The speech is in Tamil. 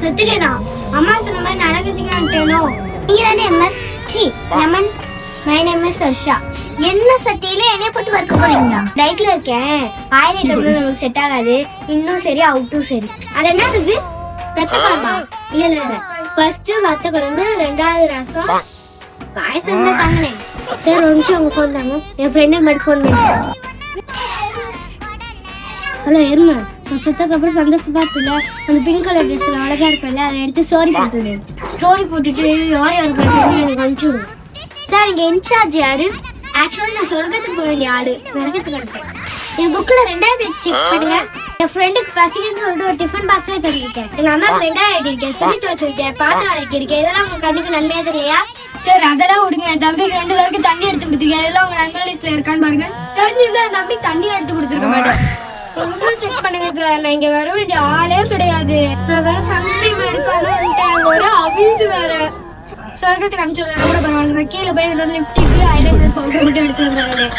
செத்துட்டேனா? அம்மா சொன்ன மாதிரி நடக்கிறதுக்கான்ட்டேனோ? நீங்க தானே எம்மன்? சி எம்மன். My name is Harsha. என்ன சட்டியில என்னைய போட்டு வறுக்க போறீங்களா? ரைட்ல இருக்கேன். ஆயில் ஐட்டம் நமக்கு செட் ஆகாது. இன்னும் சரி அவுட்டும் சரி. அது என்னது? ரத்த குழம்பா? இல்ல ஃபர்ஸ்ட் வத்த குழம்பு, ரெண்டாவது ரசம், பாயசம் தான் தாங்கனே. சார் ஒரு நிமிஷம் உங்க ஃபோன் தாங்க. என் ஃப்ரெண்டே மட்டும் ஃபோன் பண்ணி. ஹலோ எருமை, சுத்தக்கு அப்புறம் சந்தோஷமா இருக்குல்ல? அந்த பிங்க் கலர் ட்ரெஸ்ல அழகா இருக்குல்ல, அதை எடுத்து ஸ்டோரி போட்டுடு. ஸ்டோரி போட்டுட்டு யார் யார் பேசுறது எனக்கு அனுப்பிச்சுடு. சார் இங்க இன்சார்ஜ் யாரு? ஆக்சுவலா நான் சொர்க்கத்துக்கு போக வேண்டிய ஆளு, நரகத்துக்கு வரேன். என் புக்ல 2வது பேஜ் செக் பண்ணுங்க. என் ஃப்ரெண்டுக்கு பசிக்குன்னு சொல்லிட்டு ஒரு டிஃபன் பாக்ஸே தருவிருக்கேன். எங்க அம்மாக்கு வெங்காயம் வெட்டிருக்கேன், துணி துவச்சிருக்கேன், பாத்திரம் அழைக்கிருக்கேன். இதெல்லாம் உங்க கண்ணுக்கு நன்மையா தெரியலையா? சார் அதெல்லாம் விடுங்க. என் தம்பிக்கு 2 தடவைக்கு தண்ணி எடுத்து கொடுத்துருக்கேன். இதெல்லாம் உங்க நண்பர் லிஸ்ட்ல இருக்கான்னு பாருங்க. தெரிஞ்சிருந்தா என் தம்பிக்கு தண்ணி எடுத்து கொடுத்துருக்க மாட்டேன். ரொம்ப செக் பண்ணுங்க சார். நான் இங்க வர வேண்டிய ஆளே கிடையாது. நான் வேற சன்ஸ்கிரீம் எடுக்கணும் ஒரு அவிழ்ந்து வேற. சொர்க்கத்துக்கு அனுப்பிச்சு கூட பரவாயில்ல. நான் கீழே போய் லிப்டிக்கு ஐலைனர் பவுடர் மட்டும் எடுத்து வந்துடுறேன்.